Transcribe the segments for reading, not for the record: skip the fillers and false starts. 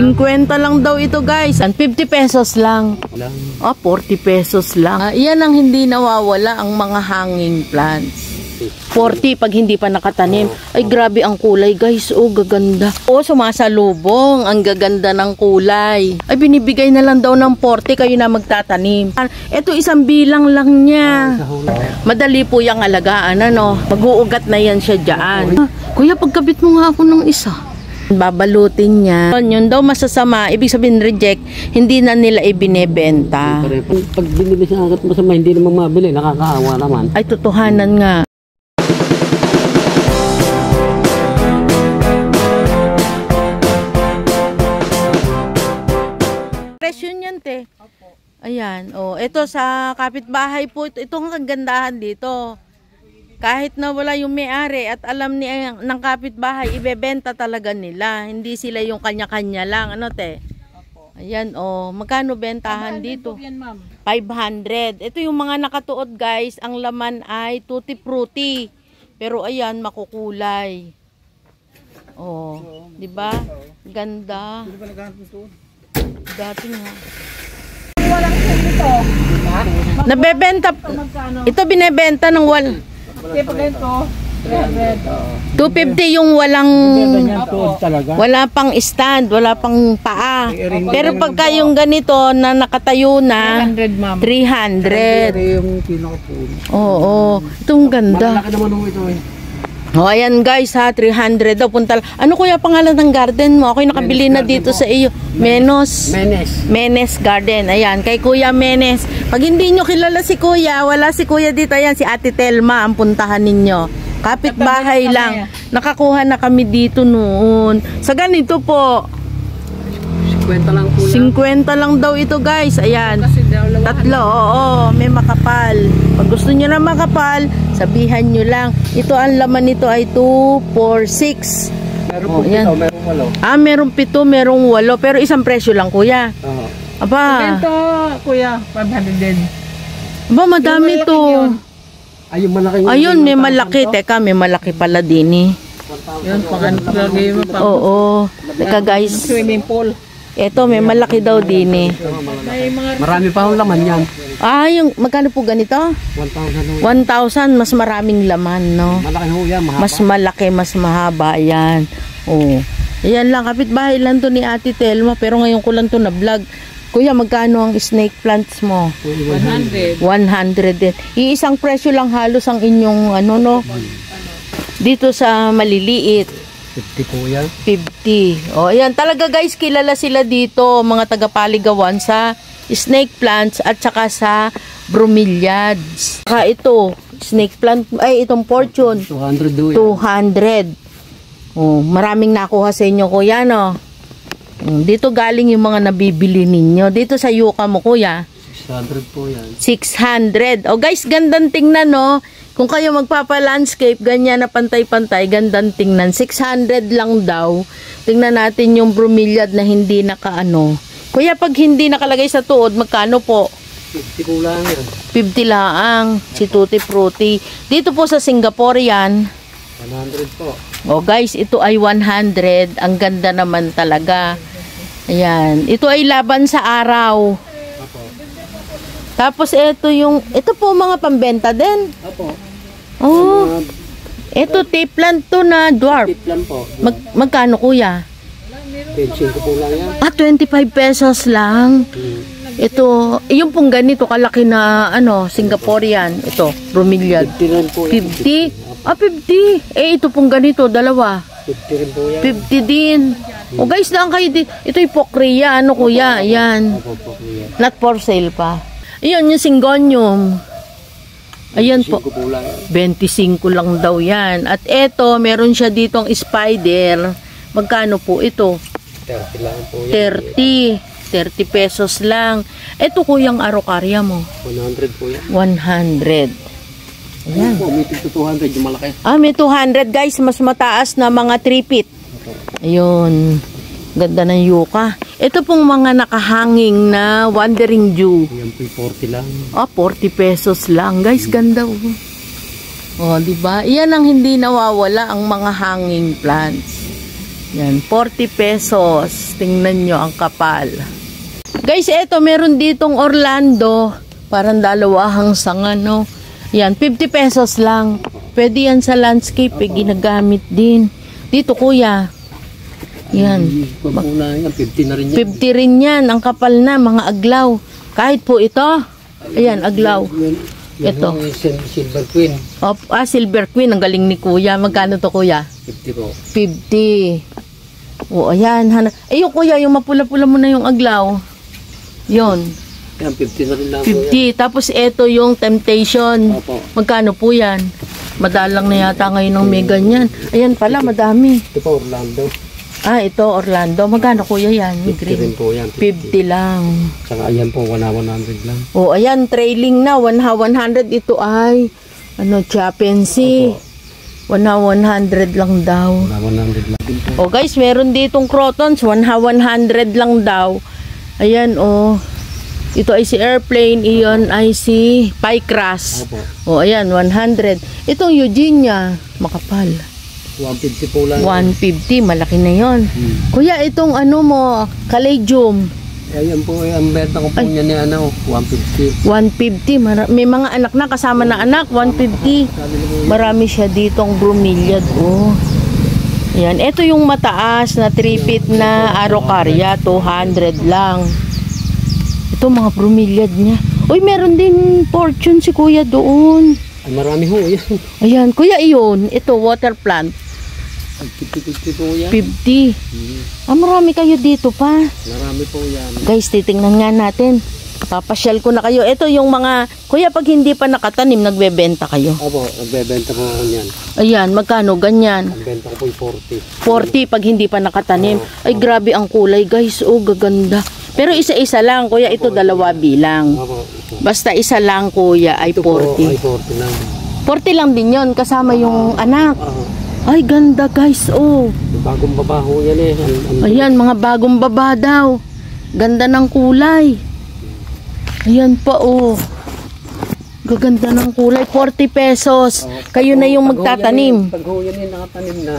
50 lang daw ito guys. 50 pesos lang. 40 pesos lang. Iyan ang hindi nawawala ang mga hanging plants. 40 pag hindi pa nakatanim. Ay grabe ang kulay guys. Oh gaganda. Oh sumasalubong. Ang gaganda ng kulay. Ay binibigay na lang daw ng 40 kayo na magtatanim. Ito isang bilang lang niya. Madali po yung alagaan ano. Mag-uugat na yan siya dyan. Kuya pagkabit mo nga ako ng isa. Babalutin niya. Yun daw masasama. Ibig sabihin reject. Hindi na nila ibinebenta. Pag binili siya agad masama hindi naman mabili. Nakakaawa naman. Ay totohanan nga. Presyon yan te. Ayan. Oh, ito sa kapitbahay po. Ito ang kagandahan dito. Kahit na wala yung may-ari at alam ni ng kapitbahay, ibebenta talaga nila. Hindi sila yung kanya-kanya lang. Ano te? Ayan. Oh, magkano bentahan dito? 500. Ito yung mga nakatuod guys. Ang laman ay tutti frutti. Pero ayan, makukulay. Oh, di ba? Ganda. Dati nga. Walang ito. Nabebenta. Ito binebenta ng ganito. 250 yung wala pang stand, wala pang paa. Pero pagka yung ganito na nakatayo na 300. Oo, itong ganda. Malaki naman ito eh. Oh, ayan guys ha, 300 daw punta. Ano kuya pangalan ng garden mo? Ako'y nakabili na dito sa iyo. Menes Garden. Ayan, kay Kuya Menes. Pag hindi nyo kilala si Kuya, wala si Kuya dito. Ayan, si Ate Telma ang puntahan ninyo. Kapit-bahay lang. Nakakuha na kami dito noon. Sa ganito po. 50 lang po. 50 lang daw ito guys. Ayan. Tatlo. Oo, may makapal. Pag gusto nyo na makapal, sabihan nyo lang. Ito ang laman nito ay 2, 4, 6. Meron po 7, merong 8. Ah, merong 7, merong 8. Pero isang presyo lang kuya. Aba. Ito kuya, 500 din. Aba, madami to. Ayun, malaki. Ayun, may malaki. Teka, may malaki pala din eh. Yun, pag-lagay mo pa. Oo. Teka guys. Swimming pool. Ito, may malaki daw din eh. Marami pa ang laman yan. Ah, yung magkano po ganito? 1,000, mas maraming laman, no? Malaki ho yan, mahaba. Mas malaki, mas mahaba yan. Oh. Ayan lang, kapitbahay lang to ni Ate Telma, pero ngayon ko lang to na vlog. Kuya, magkano ang snake plants mo? 100. 100 din. Iisang presyo lang halos ang inyong ano, no? Dito sa maliliit. 50 po yan. 50. O, ayan. Talaga guys, kilala sila dito, mga taga-Paligawan sa snake plants at saka sa bromeliads. Saka ito, snake plant, ay itong fortune. 200 do yan. 200. O, maraming nakuha sa inyo, kuya, no? Dito galing yung mga nabibili ninyo. Dito sa yuka mo, kuya. 600 po yan. 600. O guys, gandang tingnan, no? Kung kayo magpapa-landscape, ganyan na pantay-pantay, gandang tingnan. 600 lang daw. Tingnan natin yung bromeliad na hindi nakaano. Kuya, pag hindi nakalagay sa tuod, magkano po? 50 po lang yan. 50 lang. Si Tutti Frutti. Dito po sa Singapore yan. 100 po. O guys, ito ay 100. Ang ganda naman talaga. Ayan. Ito ay laban sa araw. Tapos ito po mga pambenta din. Opo. Oh. Ito tape plant to na dwarf. Tip lang po. Magkano kuya? 25 po lang yan. Ah, 25 pesos lang. Ito, yung pong ganito kalaki na ano, Singaporean. Ito, bromeliad. 50 rin po yan. 50? Ah, 50. Ito pong ganito, dalawa. 50 rin po yan. 50 din. O guys, daan kayo din. Ito yung pokria, ano kuya? Ayan. Opo, yan. Not for sale pa. Ayun, yung Syngonium. Ayan po. 25 lang daw yan. At eto, meron siya ditong spider. Magkano po ito? 30 lang po yan. 30 pesos lang. Ito kuyang arokarya mo. 100 po yan. 100. Ayan. Po, may 200 yung malaki. Ah, may 200 guys. Mas mataas na mga 3 feet. Ayun. Ganda ng yuka. Ito pong mga nakahanging na Wandering Jew. Yan po 40 lang. Ah, 40 pesos lang. Guys, ganda. Oh, di ba? Iyan ang hindi nawawala ang mga hanging plants. Yan, 40 pesos. Tingnan nyo ang kapal. Guys, eto, meron ditong Orlando. Parang dalawahang sanga, no? Yan, 50 pesos lang. Pwede yan sa landscape, ginagamit din. Dito, kuya. Yan. Pagmula yan, 50 na rin yan. 50 rin yan. Ang kapal na, mga aglaw. Kahit po ito. Ayan, aglaw. Ito. Silver Queen. Silver Queen. Ang galing ni kuya. Magkano to, kuya? 50 po. 50. O, ayan. Yung kuya, yung mapula-pula mo na yung aglaw. Yon. Yan, 50 na rin lang 50. Tapos ito yung Temptation. Opo. Magkano po yan? Madalang na yata ngayon ng may ganyan. Ayan pala, madami. Ito po, Orlando. Ito Orlando. Magkano kuya yan? 50 rin po yan. 50 lang. Saka ayan po, 100 lang. O, ayan, trailing na. 100. Ito ay, chapency. 100 lang daw. 100 lang din po. O guys, meron ditong crotons. 100 lang daw. Ayan, ito ay si Airplane, iyon ay si Pycras. Opo. O, ayan, 100. Itong Eugenia, makapal. 150 po lang. 150, malaki na yon. Kuya, itong Caladium. Ayan po, ang benta ko po niya ni 150. 150, may mga anak na, kasama na anak, 150. Marami siya ditong bromeliad. Ayan, ito yung mataas na 3-feet na Araucaria, 200 lang. Ito mga bromeliad niya. Uy, meron din fortune si kuya doon. Ay, marami ho yan. Ayan, kuya, iyon. Ito, water plant. 50 po yan. 50. Marami kayo dito pa. Marami po yan. Guys, titingnan nga natin. Papasyal ko na kayo. Ito yung mga, kuya, pag hindi pa nakatanim, nagbebenta kayo. Opo, nagbebenta po ako yan. Ayan, magkano? Ganyan. Ang benta ko po yung 40 40. pag hindi pa nakatanim. Ay, grabe ang kulay, guys. Gaganda. Pero isa-isa lang, kuya. Ito, dalawa bilang. Opo. Basta isa lang, kuya, ay Ito po, ay 40. 40 lang. 40 lang din yon kasama yung anak. Ay, ganda, guys. Bagong babaho yan eh. Ayan, mga bagong baba daw. Ganda ng kulay. Ayan pa, Gaganda ng kulay. 40 pesos. Kayo na yung magtatanim. Pag ho yan nakatanim na,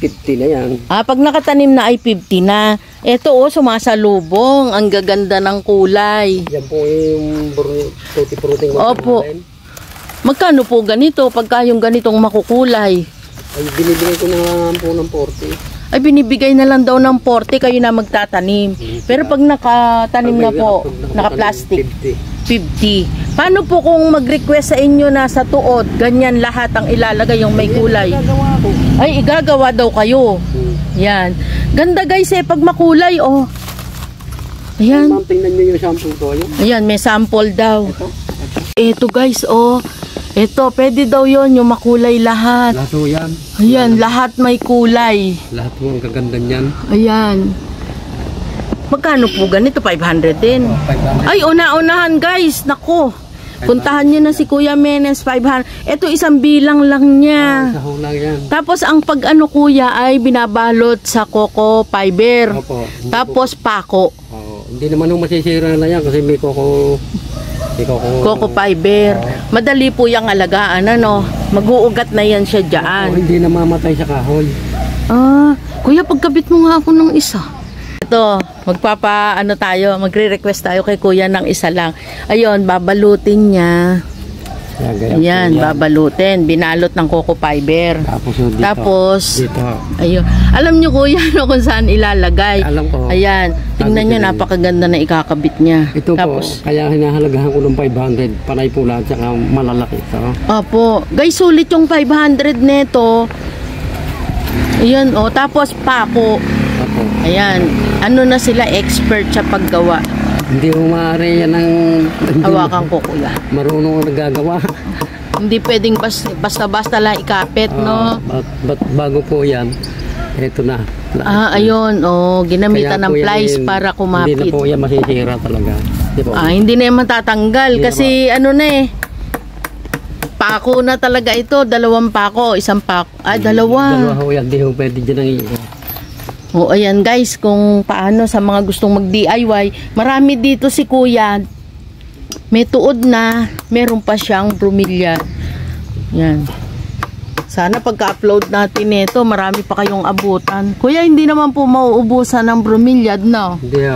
50 na yan. Pag nakatanim na ay 50 na. Ito, sumasalubong. Ang gaganda ng kulay. Yan po yung fruity-fruiting Opo. natin. Magkano po ganito? Pagka yung ganitong makukulay. Ay, binibigay ko na lang po ng 40. Ay, binibigay na lang daw ng 40. Kayo na magtatanim. Pero pag nakatanim na po, naka-plastic, 50. Paano po kung mag-request sa inyo na sa tuod, ganyan lahat ang ilalagay yung may kulay? Gagawa ko. Ay, igagawa daw kayo. Yan. Ganda guys pag makulay, Ayan. Ma'am, tingnan nyo yung shampoo ko. Ayan, may sample daw. Ito guys, ito, pwede daw yon yung makulay lahat. Lahat ho yan. Ayan, lahat may kulay. Lahat ho ang kaganda niyan. Ayan. Magkano po ganito? 500 din. 500. Ay, una-unahan guys. Nako. Puntahan nyo na si Kuya Menes, 500. Ito, isang bilang lang niya. Isa ho lang yan. Tapos, ang pag-ano kuya ay binabalot sa coco fiber. Opo. Tapos, pako. Hindi naman ho masisira na yan kasi may coco Fiber. Madali po yung alagaan, Mag-uugat na yan siya dyan. Hindi na mamatay sa kahoy. Kuya, pagkabit mo nga ako ng isa. Ito, magre-request tayo kay kuya ng isa lang. Ayun, babalutin niya. Ayan, babalutin. Binalot ng coco fiber. Tapos dito. Ayun. Alam nyo kuya kung saan ilalagay. Alam ko. Ayan. Tingnan nyo, napakaganda na ikakabit niya. Ito tapos, po, kaya hinahalagahan ko ng 500. Panay po lahat, saka malalaki. Opo. Guys, sulit yung 500 neto. Ayan, tapos pako. Opo. Ayan. Ano na sila, expert sa paggawa. Hindi mo maaari yan ng... Hawakan ko kuya. Marunong ang nagagawa. Hindi pwedeng basta-basta lang ikapit, no? Bago po yan, ito na. Ayun, ginamitan ng plies para kumapit. Hindi na po yan masisira talaga. Hindi na yan matatanggal kasi pako na talaga ito. 2 pako, 1 pako. Dalawa. Dalawa ho yan, hindi ho pwede dyan ang ayan guys, kung paano sa mga gustong mag-DIY, marami dito si kuya. May tuod na, meron pa siyang bromeliad. Yan. Sana pagka-upload natin nito, marami pa kayong abutan. Kuya, hindi naman po mauubusan ng bromeliad, no? Hindi,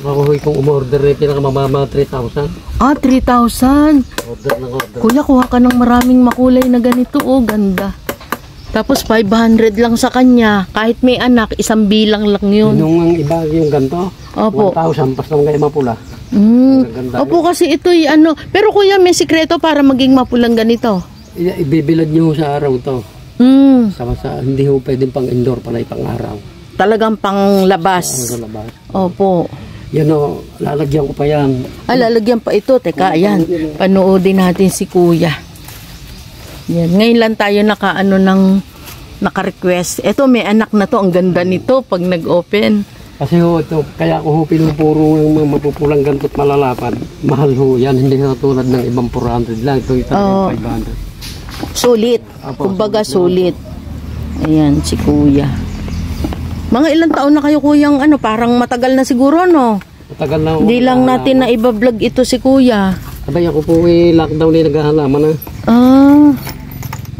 ako kung umorder na pinakamababa 3,000. Ah, 3,000. Order ng order. Kuya, kuha ka ng maraming makulay na ganito. Oh, ganda. Tapos 500 lang sa kanya. Kahit may anak, isang bilang lang yun. Yung ang iba, yung ganito, Opo. 1,000, pas lang kayo mapula. Magaganda Opo, kasi ito'y ano. Pero kuya, may sikreto para maging mapulang ganito. Ibibilad nyo sa araw to. Hindi ho pwedeng pang indoor, pala pang araw. Talagang panglabas. Sa labas. Opo. Yan o, lalagyan ko pa yan. Lalagyan pa ito. Teka, ayan. Panoodin natin si kuya. Yan. Ngayon lang tayo naka-request. Ito, may anak na to. Ang ganda nito pag nag-open. Kasi ho, ito, kaya ko ho pinupuro yung mga mapupulang ganto't malalapad. Mahal ho yan, hindi ho tulad ng ibang 400 lang. Ito yung 500. Sulit. Kumbaga sulit. Ayan, si kuya. Mga ilang taon na kayo kuyang parang matagal na siguro, no? Matagal na ho. Hindi lang natin na iba-vlog ito si kuya. Abay, ako po lockdown na naghahalaman na.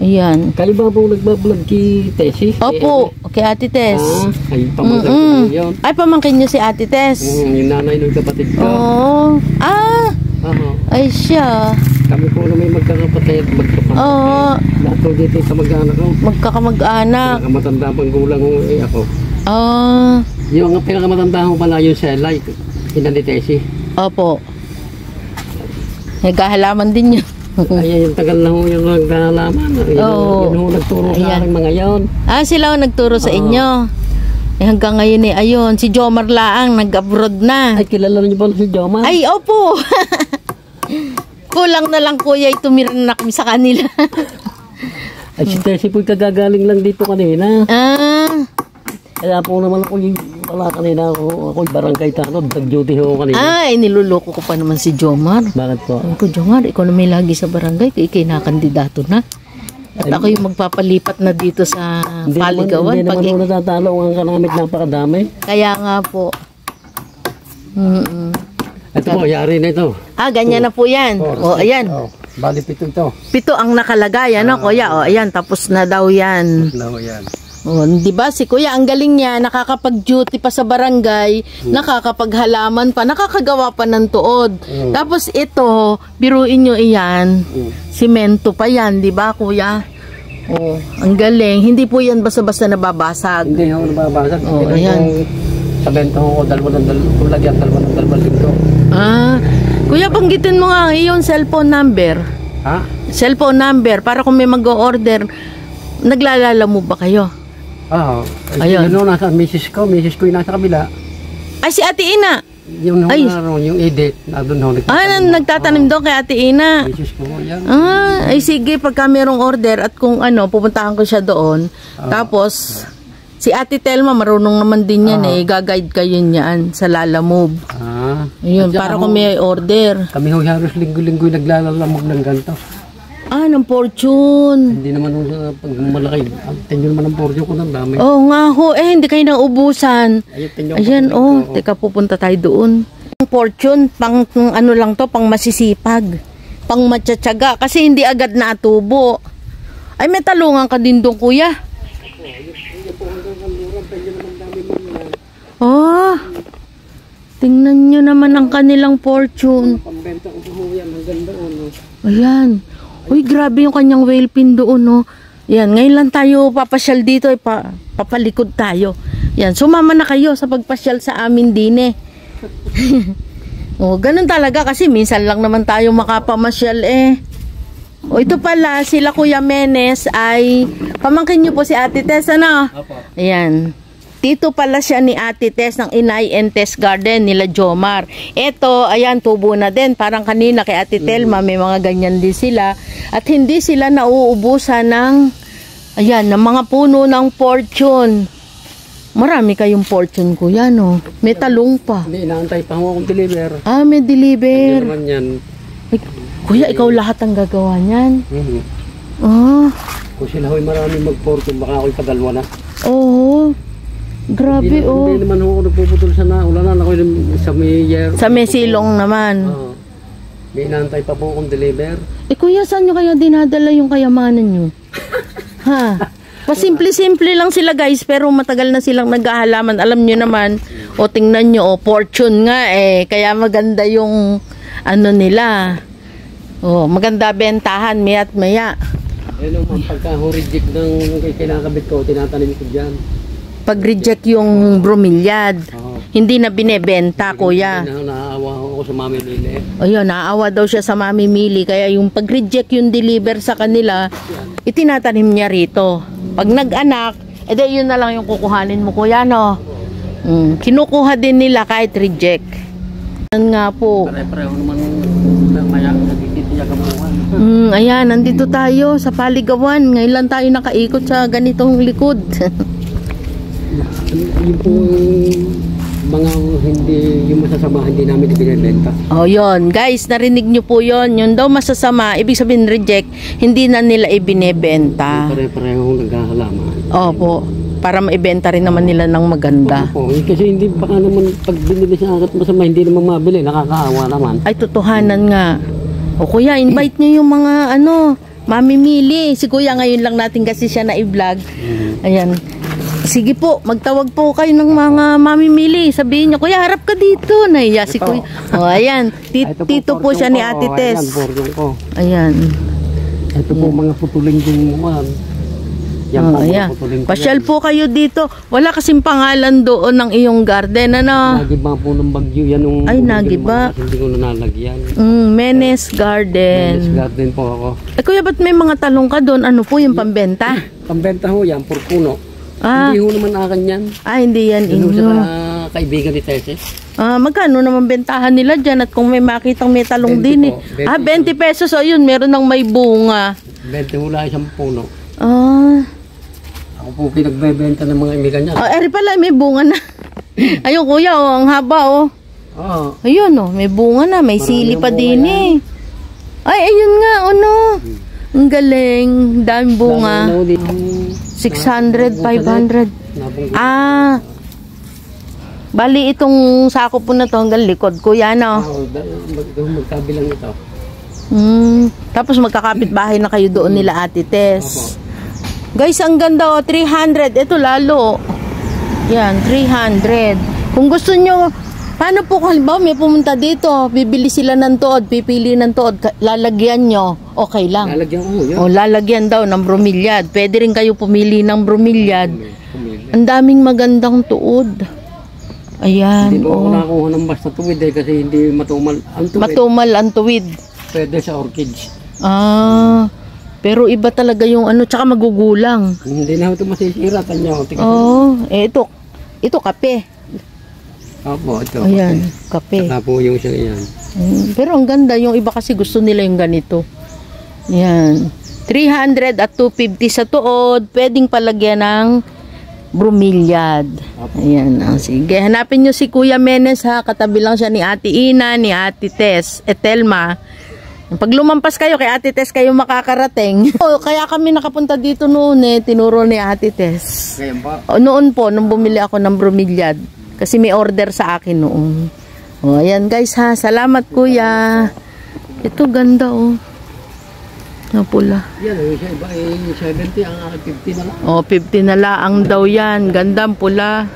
Ayan. Kayo ba po nagbablog kay Tessie? Opo, kay Ate Tess. Ay, pamangkin ko yun. Ay, pamangkin niyo si Ate Tess. Yung nanay ng kapatid ko. Oo. Ay siya. Kami po na may magkakapatid, Oo. Lato dito sa mag-anak ko. Magkakamag-anak. Pinakamatanda pang gulang ko ako. Yung pinakamatanda ko pala yung Selay, ina ni Tessie. Opo. Nagkahalaman din yun. Ay, yung tagal na ho yung naghahalaman. Yun ho nagturo sa aking mga yon. Sila ang nagturo sa inyo. Hanggang ngayon ayun. Si Jomar Laang, nag-abroad na. Ay, kilala niyo ba si Jomar? Ay, opo. Kulang na lang kuya, tumira na kami sa kanila. Ay, si Tessie po kagagaling lang dito kanina. Kaya po naman ako wala kanina ako'y barangay tanod. Nag-duty ho kanina. Niluloko ko pa naman si Jomar. Bakit po? Sabi ko, Jomar, ikaw na may lagi sa barangay. Ikay nakandidato na. At ako yung magpapalipat na dito sa Paligawan. Hindi naman ho natatalo ang kanamit napakadami. Kaya nga po. Ito po, yari na ito. Ganyan na po yan. Ayan. Bali 7 ito. 7 ang nakalagay, kuya? Ayan, tapos na daw yan. Yan. Di ba si kuya ang galing niya, nakakapag-duty pa sa barangay, nakakapaghalaman pa, nakakagawa pa ng tuod. Tapos ito, biruin nyo iyan, simento pa yan, di ba kuya? Ang galing. Hindi po yan basta-basta nababasag. Hindi ho nababasag. Ayan. Sa bento ko, tulagyan, dalawang linggo. Kuya, banggitin mo nga yung cellphone number. Cellphone number, para kung may mag-o-order, naglalala mo ba kayo? Ayun. Yun nasa misis ko yung nasa kabila. Ay, si Ate Ina. Yung edit, doon nagtatanim doon kay Ate Ina. Misis ko yan. Ay sige, pagka merong order at kung pupuntahan ko siya doon. Tapos, si Ate Telma, marunong naman din yan gaguide kayo niyan sa Lala Move. Ayun, para kung may order. Kami halos linggo-linggo naglalalamog ng ganito. Ng Fortune. Hindi naman pag malaki. Tenyo naman ang Fortune ko ng dami. Nga ho. Hindi kayo naubusan. Ayan, teka, pupunta tayo doon. Ang Fortune, pang lang to, pang masisipag. Pang matsatsaga. Kasi hindi agad natubo. Ay, may talungan ka din doon, kuya. Tingnan nyo naman ang kanilang Fortune. Pambenta ko po yan. Ang ganda. Ayan. Uy, grabe yung kanyang whale pin doon, no? Yan, ngayon lang tayo papasyal dito, papalikod tayo. Yan, sumama na kayo sa pagpasyal sa amin din, ganun talaga kasi minsan lang naman tayo makapamasyal, ito pala, sila Kuya Menes ay, pamangkin niyo po si Ate Tess, ano? Ayan. Tito pala siya ni Ate Tess ng Inay and Tess Garden nila Jomar. Ito, ayan, tubo na din. Parang kanina kay Ate Telma, may mga ganyan din sila. At hindi sila nauubusan ng, ng mga puno ng Fortune. Marami kayong Fortune, kuya, no? May talong pa. Hindi, inaantay pa ako kung deliver. May deliver. Hindi naman yan. Ay, kuya, ikaw lahat ang gagawa niyan. Kung sila ho'y marami mag-Fortune, baka ako'y padalwa na. Grabe, Hindi naman ako nagpuputol sa ulanan. Ako sa may year. Sa may silong naman. May inaantay pa po kung deliver. Kuya, saan nyo kaya dinadala yung kayamanan nyo? Ha. Pasimple-simple lang sila guys, pero matagal na silang naghahalaman. Alam nyo naman, o tingnan nyo, o fortune nga eh. Kaya maganda yung ano nila. O, maganda bentahan, maya't maya. Ayun ang pagka-reject ng kinakabit ko, tinatanim ko dyan. Pag-reject yung bromeliad, hindi na binebenta, kuya. Naaawa ako sa mamimili. Ayun, naaawa daw siya sa mamimili. Kaya yung pag-reject yung deliver sa kanila, itinatanim niya rito. Pag nag-anak, edi yun na lang yung kukuhanin mo, kuya, no? Kinukuha din nila kahit reject. Yan nga po. Pare-pareho naman maya nagigit niya kamuhan. Ayan, nandito tayo sa Paligawan. Ngayon lang tayo nakaikot sa ganitong likod. Yung po mga hindi, yung masasama hindi namin ibinibenta. Oh, yun. Guys, narinig nyo po yun. Yun daw masasama, ibig sabihin reject, hindi na nila ibinebenta. Pare-pareho naghahalaman. Opo. Para maibenta rin naman nila ng maganda. Opo, kasi hindi baka naman pag binili sa akin masama hindi naman mabili, nakakaawa naman. Ay, totohanan nga. O kuya, invite nyo yung mga mamimili. Si kuya ngayon lang natin kasi siya na i-vlog. Ayan. Sige po, magtawag po kayo ng mga mamimili. Sabihin nyo, kuya, harap ka dito. Nahiya si kuya. O, ayan. Tito po siya ni Ate Tess. Ayan. Ito po mga putuling yung ayan. Pasyal po kayo dito. Wala kasing pangalan doon ng iyong garden, ano? Nagiba po ng bagyo yan. Ay, nagiba. Hindi ko nalagyan. Menes Garden. Menes Garden po ako. Kuya, ba't may mga talong ka doon? Ano po yung pambenta? Pambenta ho yan, purpuno. Ah. Hindi ho naman akin yan. Hindi yan inyo. Sa kaibigan ni Tese. Magkano naman bentahan nila dyan? At kung may makitang may talong 20 din po, 20 pesos. O yun, meron ng may bunga. 20 hula isang puno. Ako po pinagbebenta ng mga imigan niya. Eri pala, may bunga na. Ayun kuya, ang haba Ayun may bunga na. May sili pa din eh. Ay, ayun nga, ang galing. Daming bunga. 600, 500. Bali itong sako po na to hanggang likod, kuya, no? Magkabilang ito. Tapos magkakapit bahay na kayo doon nila Ate Tess. Guys, ang ganda 300. Ito lalo. Yan, 300. Kung gusto nyo, paano po kung halimbawa may pumunta dito, bibili sila ng tuod, pipili ng tuod, lalagyan nyo, okay lang. Lalagyan ko yun. Lalagyan daw ng bromeliad. Pwede rin kayo pumili ng bromeliad. Ang daming magandang tuod. Ayan. Hindi po ako nakakuha ng basta tuwid kasi hindi matumal ang tuwid. Matumal ang tuwid. Pwede sa orchids. Pero iba talaga yung tsaka magugulang. Hindi na ito masisira. Tanyo. Ito kape. Opo, ito. Ayan, kape. Saka po yung siya yan. Pero ang ganda, yung iba kasi gusto nila yung ganito. Yan. 300 at 250 sa tuod. Pwedeng palagyan ng bromeliad. Ayan. Sige, hanapin nyo si Kuya Menes ha. Katabi lang siya ni Ate Ina, ni Ate Tess, Telma. Pag lumampas kayo kay Ate Tess kayo makakarating. Kaya kami nakapunta dito noon tinuro ni Ate Tess. Noon po, nung bumili ako ng bromeliad. Kasi may order sa akin noon. Ayan guys ha. Salamat kuya. Ito ganda na pula. Yan, yung iba 70, ang 50 na lang. 50 na lang daw yan. Ganda pula.